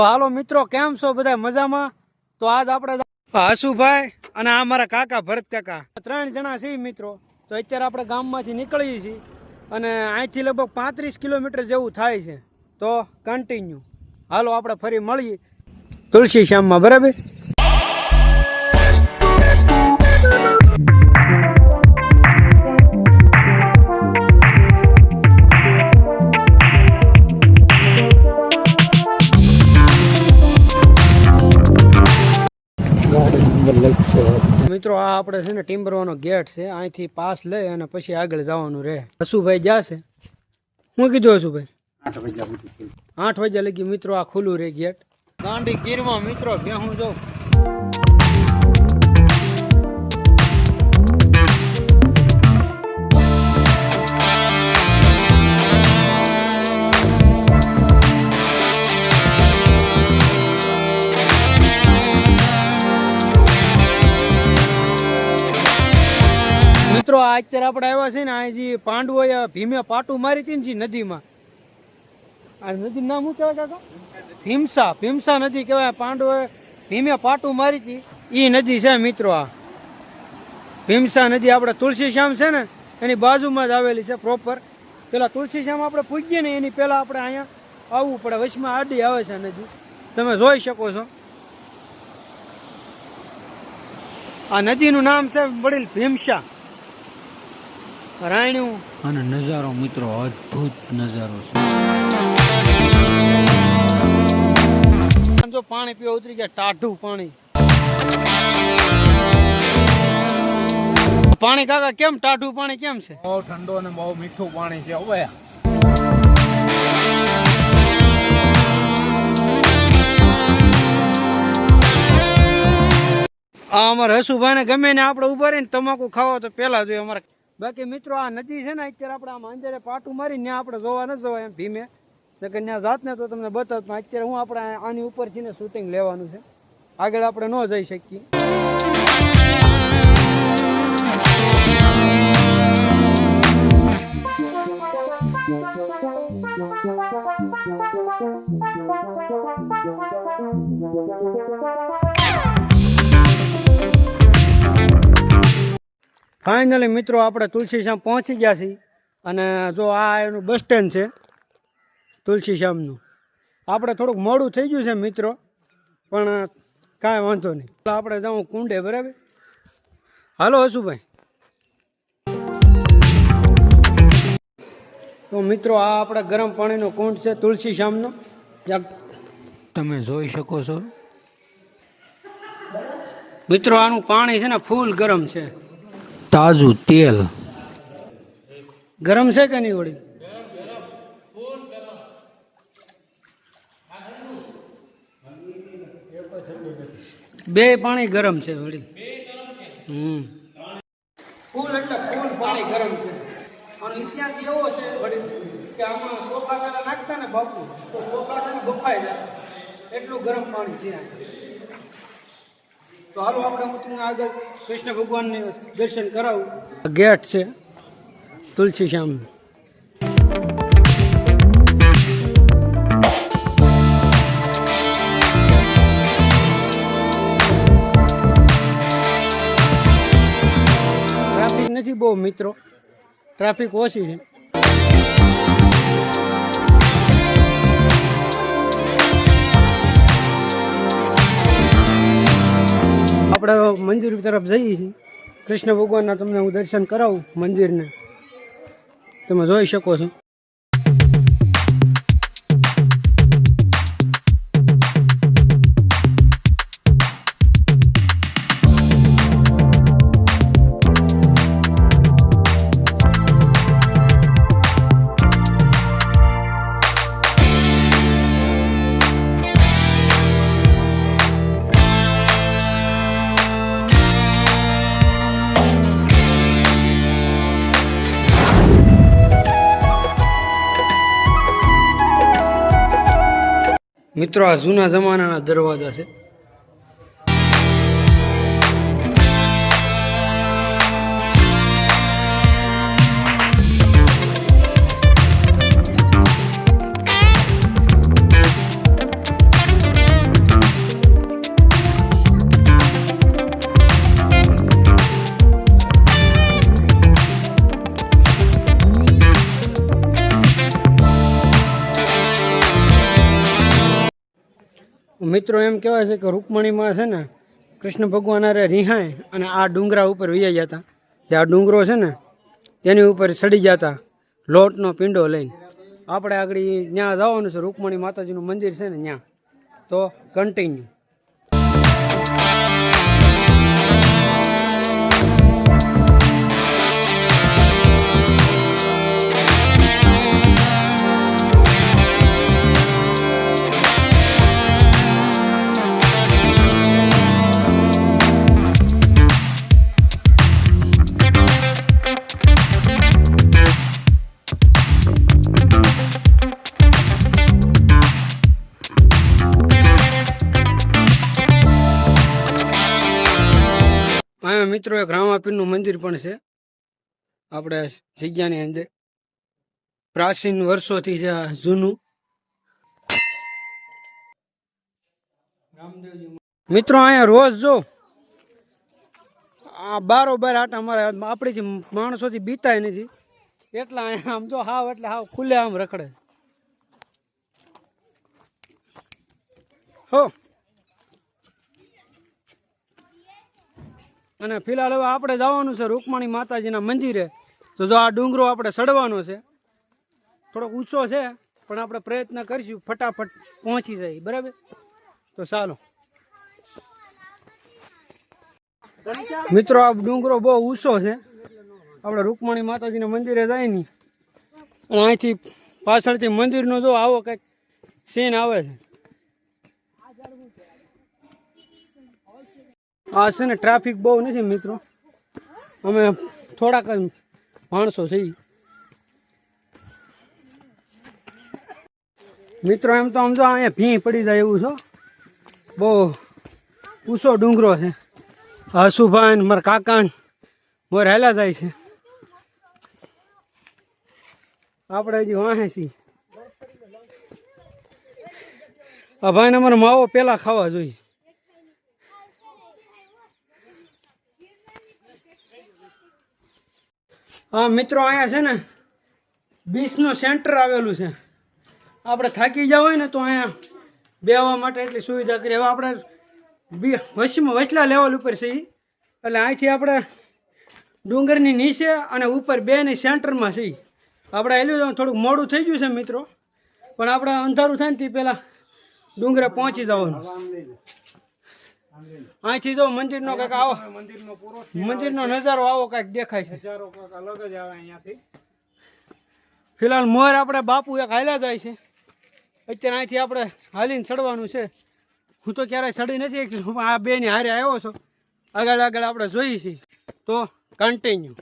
તો હાલો મિત્રો, કેમ છો બધા? મજામાં? તો આજ આપણે હસુભાઈ અને આ મારા કાકા ભરત કાકા 3 જણા છીએ મિત્રો. તો અત્યારે આપણે ગામમાંથી નીકળીએ છીએ અને અહીંથી લગભગ 35 કિલોમીટર જેવું થાય છે. તો કન્ટિન્યુ હાલો આપણે ફરી મળીએ તુલસી શ્યામમાં, બરાબર? મિત્રો આ આપણે છે ને ટિમ્બરવાનો ગેટ છે, અહીંથી પાસ લઈ અને પછી આગળ જવાનું રહે. હસુભાઈ જશે. હું કીધું હસુભાઈ 8 વાગ્યા લગી મિત્રો આ ખુલ્લું રહે ગેટ. ગાંડી ગીરમાં મિત્રો હું જો મિત્રો આ અત્યારે આપણે આવ્યા છે ને, આ જે પાંડવોએ ભીમે પાટું મારી હતી ને જે નદીમાં, આ નદી નામ શું કહેવાય કાકા? ભીમસા નદી કહેવાય. પાંડવોએ ભીમે પાટું મારી હતી એ નદી છે મિત્રો. આ ભીમસા નદી આપણે તુલસી શ્યામ છે ને એની બાજુમાં જ આવેલી છે પ્રોપર. પેલા તુલસી શ્યામ આપણે પૂજીએ ને એની પહેલા આપણે અહીંયા આવવું પડે, વચમાં આડી આવે છે નદી, તમે જોઈ શકો છો. આ નદીનું નામ છે વડીલ ભીમસા રાયણું. અને નજારો મિત્રો અદ્ભુત નજારો છે. જો પાણી પીવા ઉતરી ગયા, ટાઢું પાણી. પાણી કાકા કેમ ટાઢું પાણી કેમ છે? બહુ ઠંડુ અને બહુ મીઠું પાણી છે. હવે આ અમારે હસુભાઈ ને ગમે ને આપણે ઉભા રહીને તમાકુ ખાવા તો પેલા જોઈએ અમારે. બાકી મિત્રો આ નદી છે ને અત્યારે આપણે આમ અંજારે પાટું મારી ત્યાં આપણે જોવા ન જવાય એમ ભીમે, નકર ત્યાં જાત ને તો તમને બતાવત. અત્યારે હું આપણે આની ઉપરથી ને શૂટિંગ લેવાનું છે, આગળ આપણે ન જઈ શકીએ. ફાઇનલી મિત્રો આપણે તુલસી શ્યામ પહોંચી ગયા છીએ. અને જો આ એનું બસ સ્ટેન્ડ છે તુલસી શ્યામનું. આપણે થોડુંક મોડું થઈ ગયું છે મિત્રો, પણ કાંઈ વાંધો નહીં. આપણે જાઉં કુંડે, બરાબર? હાલો હસુભાઈ. તો મિત્રો આ આપણે ગરમ પાણીનો કુંડ છે તુલસી શ્યામનો, તમે જોઈ શકો છો મિત્રો. આનું પાણી છે ને ફૂલ ગરમ છે, તાજું તેલ. ગરમ છે કે નહીં વળી? બે પાણી ગરમ છે વળી. ફૂલ એટલે ફૂલ પાણી ગરમ છે. અને ઇતિહાસ એવો છે વળી કે આમાં ચોખા પેલા નાખતા ને બાપુ, તો ચોખા છે ને બફાઈ જાય એટલું ગરમ પાણી છે. તો હાલો આપણે હું તમને આગળ કૃષ્ણ ભગવાનને દર્શન કરાવું. ગેટ છે તુલસી શ્યામ. ટ્રાફિક નથી બહુ મિત્રો, ટ્રાફિક ઓછી છે. આપણે મંદિર તરફ જઈએ છીએ. કૃષ્ણ ભગવાનના તમને હું દર્શન કરાવું મંદિરને, તમે જોઈ શકો છો. મિત્રો આ જૂના જમાનાના દરવાજા છે. મિત્રો એમ કહેવાય છે કે રૂકમણીમાં છે ને કૃષ્ણ ભગવાન અરે રિહાય અને આ ડુંગરા ઉપર વૈયા જતા. જે આ ડુંગરો છે ને તેની ઉપર ચડી જતા લોટનો પીંડો લઈને. આપણે આગળ ત્યાં જવાનું છે, રૂકમણી માતાજીનું મંદિર છે ને ત્યાં. તો કન્ટિન્યુ. અહીંયા મિત્રો એક રામાપીરનું મંદિર પણ છે આપણે જગ્યાની અંદર. પ્રાચીન વર્ષોથી છે આ જૂનું. મિત્રો અહીંયા રોજ જો આ બારોબાર આટા મારે. આપણીથી માણસોથી બીતાય નથી એટલા અહીંયા આમ જો હાવ એટલે હાવ ખુલ્લે આમ રખડે હો. અને ફિલહાલ હવે આપણે જવાનું છે રૂકમણી માતાજીના મંદિરે. તો જો આ ડુંગરો આપણે ચડવાનો છે, થોડોક ઊંચો છે પણ આપણે પ્રયત્ન કરીશું ફટાફટ પહોંચી જાય. બરાબર, તો ચાલો મિત્રો. આ ડુંગરો બહુ ઊંચો છે. આપણે રૂકમણી માતાજીના મંદિરે જાય નહીં અને અહીંથી પાછળથી મંદિરનો જો આવો કંઈક સીન આવે છે. આ છે ને ટ્રાફિક બહુ નથી મિત્રો, અમે થોડાક જ માણસો છીએ મિત્રો. એમ તો આમ જો અહીંયા ભી પડી જાય એવું છો. બહુ ઊંચો ડુંગરો છે. હસુભાઈ મારા કાકા મોર હેલા જાય છે. આપણે હજી વાહે છીએ. આ ભાઈને અમારે માવો પેલા ખાવા જોઈએ. હા મિત્રો, અહીંયા છે ને બીચનું સેન્ટર આવેલું છે. આપણે થાકી જાવ હોય ને તો અહીંયા બેહવા માટે એટલી સુવિધા કરી. હવે આપણે વચલા લેવલ ઉપર છીએ એટલે અહીંથી આપણે ડુંગરની નીચે અને ઉપર બેની સેન્ટરમાં છીએ. આપણે એલું થોડુંક મોડું થઈ ગયું છે મિત્રો, પણ આપણે અંધારું થાય ને તે પહેલાં ડુંગરે પહોંચી જવાનું. અહીંથી જો મંદિરનો કંઈક આવો મંદિરનો નજારો આવો કંઈક દેખાય છે. અલગ જ આવે અહીંયાથી. ફિલહાલ મોર આપણે બાપુ એક હાલ્યા જાય છે. અત્યારે અહીંથી આપણે હાલીને ચડવાનું છે. હું તો ક્યારેય ચડી નથી, આ બેની હારે આવ્યો છો. આગળ આગળ આપણે જોઈએ છીએ. તો કન્ટિન્યુ.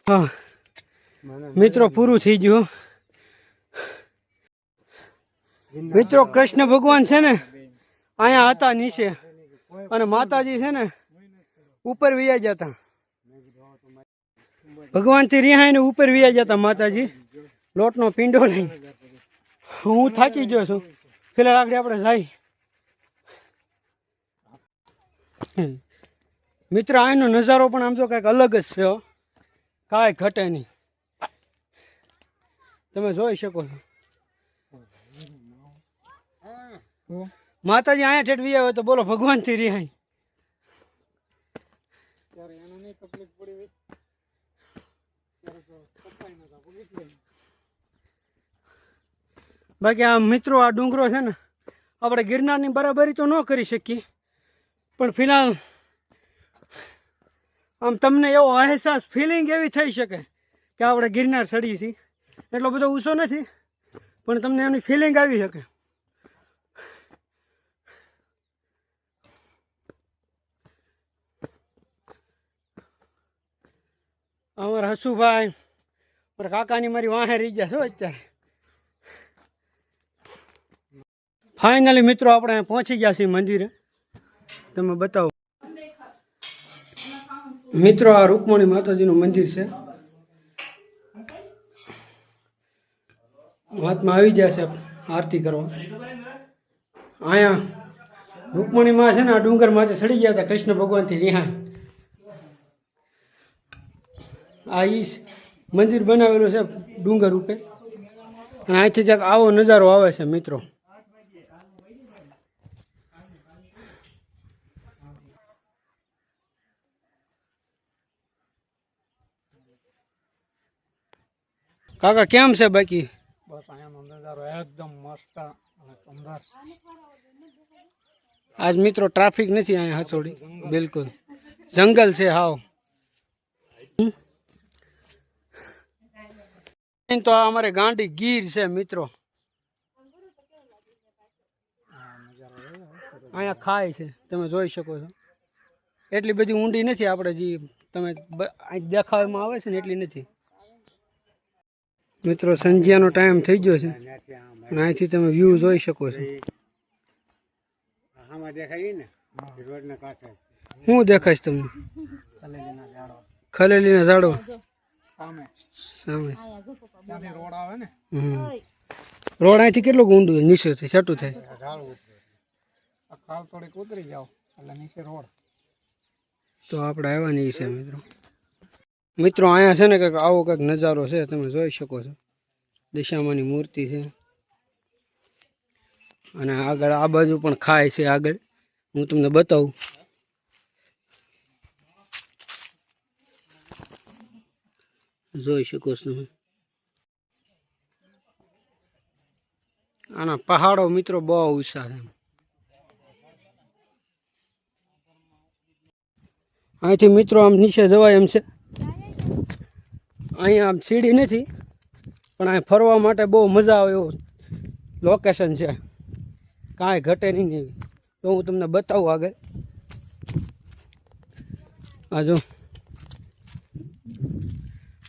હા મિત્રો, પૂરું થઈ ગયું મિત્રો. કૃષ્ણ ભગવાન છે ને અહીંયા હતા નીચે અને માતાજી છે ને ઉપર વિયા જતા. ભગવાનથી રિહાઈને ઉપર વિયા જતા માતાજી લોટનો પીંડો લઈને. હું થાકી ગયો છું. ફિલહાલ આગળ આપણે જાય મિત્ર. અહીંનો નજારો પણ આમ તો કંઈક અલગ જ છે, કાંઈ ઘટે નહીં. તમે જોઈ શકો છો. માતાજી અહીંયા ઠેઠવી આવે તો બોલો ભગવાનથી રિહાય. બાકી આ મિત્રો આ ડુંગરો છે ને આપણે ગિરનારની બરાબરી તો ન કરી શકીએ, પણ ફિલહાલ આમ તમને એવો અહેસાસ ફિલિંગ એવી થઈ શકે કે આપણે ગિરનાર ચડીએ છીએ. એટલો બધો ઊંચો નથી પણ તમને એની ફિલિંગ આવી શકે. અમારા હસુભાઈ મારા કાકાની મારી વાહે રહી ગયા છો અત્યારે. ફાઇનલી મિત્રો આપણે પહોંચી ગયા છીએ મંદિરે. તમે બતાવો મિત્રો, આ રૂકમણી માતાજીનું મંદિર છે. વાતમાં આવી ગયા છે આરતી કરવા. અહીંયા રૂકમણીમાં છે ને આ ડુંગર માથે ચડી ગયા હતા કૃષ્ણ ભગવાનથી રિહાય. આ ઈ મંદિર બનાવેલું છે ડુંગર ઉપર અને અહીંથી ક્યાંક આવો નજારો આવે છે મિત્રો. કાકા કેમ છે બાકી? બસ અહીંયાનો નજારો એકદમ મસ્ત અને સુંદર. આજ મિત્રો ટ્રાફિક નથી અહીંયા હસોડી, બિલકુલ જંગલ છે હાવ. તો આ અમારે ગાંડી ગીર છે મિત્રો. અહીંયા ખાય છે તમે જોઈ શકો છો. એટલી બધી ઊંડી નથી આપણે જે તમે દેખાવામાં આવે છે ને એટલી નથી મિત્રો. સંજ્યાનો ટાઈમ થઈ ગયો છે અને અહીંથી તમે વ્યૂ જોઈ શકો છો. શું દેખાય છે તમને? ખલેલીના ઝાડો સામે. રોડ આવે ને, રોડ અહીંથી કેટલું ઊંડું નીચે છેટું થાય? ખાવ થોડીક ઉતરી જાવ એટલે નીચે રોડ. તો આપણે આવવાની છે મિત્રો. મિત્રો અહીંયા છે ને કંઈક આવો કંઈક નજારો છે તમે જોઈ શકો છો. દિશામાંની મૂર્તિ છે અને આગળ આ બાજુ પણ ખાય છે. આગળ હું તમને બતાવું. જોઈ શકો છો તમે. આના પહાડો મિત્રો બહુ ઊંચા છે. અહીંથી મિત્રો આમ નીચે જવાય એમ છે. અહીંયા આમ સીડી નથી પણ અહીં ફરવા માટે બહુ મજા આવે એવું લોકેશન છે. કાંઈ ઘટે નહીં એવી. તો હું તમને બતાવું આગળ. આ જો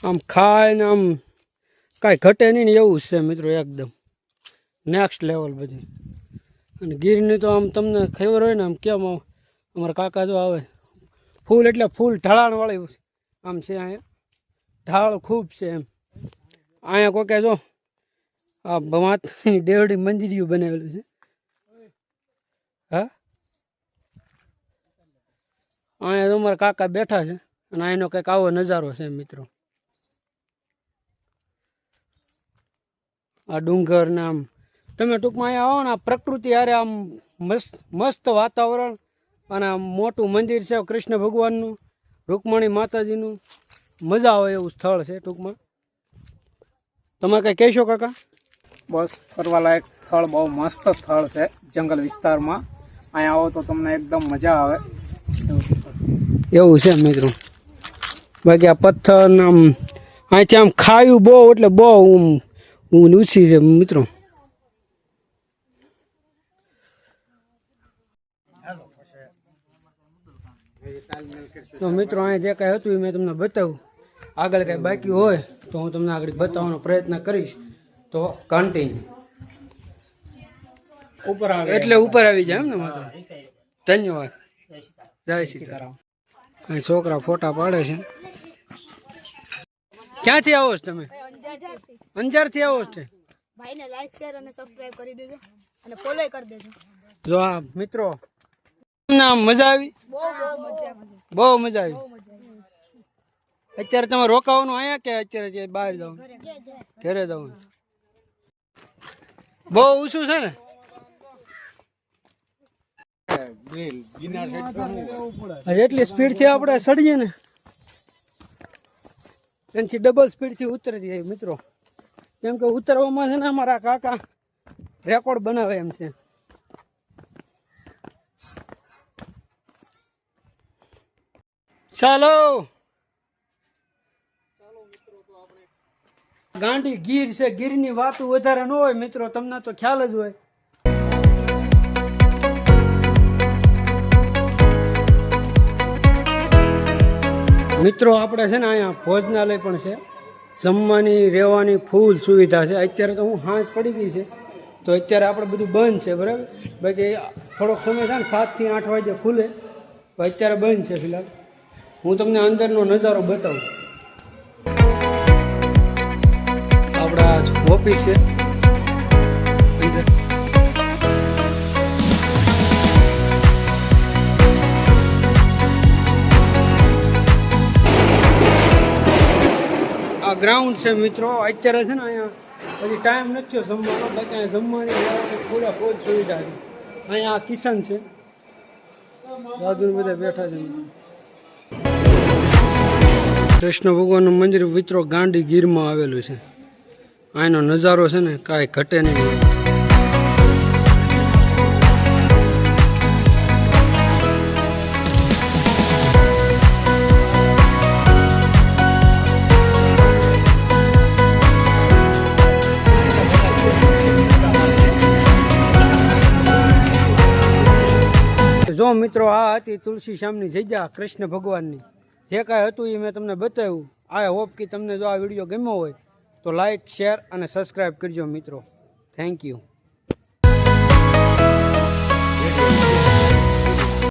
આમ ખાય ને આમ કાંઈ ઘટે નહીં ને એવું જ છે મિત્રો. એકદમ નેક્સ્ટ લેવલ બધી. અને ગીરની તો આમ તમને ખબર હોય ને આમ કેમ અમારા કાકા જો આવે ફૂલ એટલે ફૂલ ઢાળાણવાળી આમ છે. અહીંયા ઢાળ ખૂબ છે એમ. અહીંયા કોઈ જો આ માતાની દેવડી મંદિરિયું બનાવેલું છે. હા અહીંયા અમારા કાકા બેઠા છે અને અહીંનો કંઈક આવો નજારો છે મિત્રો. આ ડુંગર ને આમ તમે ટૂંકમાં અહીંયા આવો ને આ પ્રકૃતિ હારે આમ મસ્ત વાતાવરણ અને આમ મોટું મંદિર છે કૃષ્ણ ભગવાનનું, રૂકમણી માતાજીનું. મજા આવે એવું સ્થળ છે ટૂંકમાં. તમે કંઈ કહેશો કાકા? બસ ફરવાલાયક સ્થળ, બહુ મસ્ત સ્થળ છે જંગલ વિસ્તારમાં. અહીંયા આવો તો તમને એકદમ મજા આવે એવું છે મિત્રો. બાકી આ પથ્થર ને આમ અહીંથી આમ ખાયું બહુ એટલે બહુ ઊંચી છે મિત્રો. તો મિત્રો અહીંયા જે કાંઈ હતું એ મેં તમને બતાવ્યું. આગળ કાંઈ બાકી હોય તો હું તમને આગળ બતાવવાનો પ્રયત્ન કરીશ. તો કન્ટિન્યુ ઉપર આવે એટલે ઉપર આવી જાય એમ ને માતા. ધન્યવાદ. જય સીતારામ. અહીં છોકરા ફોટા પાડે છે. ક્યાંથી આવો છો તમે? અંજારથી આવો છો? ભાઈને લાઈક શેર અને સબસ્ક્રાઇબ કરી દેજો અને ફોલો કરી દેજો. જો આ મિત્રો તમને આમ મજા આવી? બહુ મજા આવી. અત્યારે તમે રોકાવાનું અહીંયા કે અત્યારે બહાર જવાનું? ઘરે જવાનું. બહુ ઊંચું છે ને? જેટલી સ્પીડથી આપણે ચડીએ ને એનાથી ડબલ સ્પીડથી ઉતરી જાય મિત્રો. કેમ કે ઉતરવામાં છે ને અમારા કાકા રેકોર્ડ બનાવે એમ છે. ચાલો ગાંડી ગીર છે. ગીરની વાતો વધારે ન હોય મિત્રો, તમને તો ખ્યાલ જ હોય. મિત્રો આપણે છે ને અહીંયા ભોજનાલય પણ છે, જમવાની રહેવાની ફૂલ સુવિધા છે. અત્યારે તો હું સાંજ પડી ગઈ છે તો અત્યારે આપણે બધું બંધ છે બરાબર. બાકી થોડોક સમય છે ને 7 થી 8 વાગે ખુલે, પણ અત્યારે બંધ છે ફિલહાલ. હું તમને અંદરનો નજારો બતાવું. આપણા ઓફિસ છે અંદર. આ ગ્રાઉન્ડ છે મિત્રો. અત્યારે છે ને અહીંયા હજી ટાઈમ નથી થયો જમવાનો, બાકી અહીંયા જમવાની વ્યવસ્થા પૂરા ફૂલ સુવિધા છે. અહીંયા કિચન છે, દાદુ બધા બેઠા છે. કૃષ્ણ ભગવાનનું મંદિર મિત્રો ગાંડી ગીરમાં આવેલું છે. અહીંનો નજારો છે ને કાંઈ ઘટે નહીં. જો મિત્રો આ હતી તુલસી શ્યામની જગ્યા કૃષ્ણ ભગવાનની. જે કાંઈ હતું એ મેં તમને બતાવ્યું. આઈ હોપ કે તમને જો આ વિડીયો ગમ્યો હોય તો લાઈક, શેર અને સબસ્ક્રાઈબ કરજો મિત્રો. Thank you.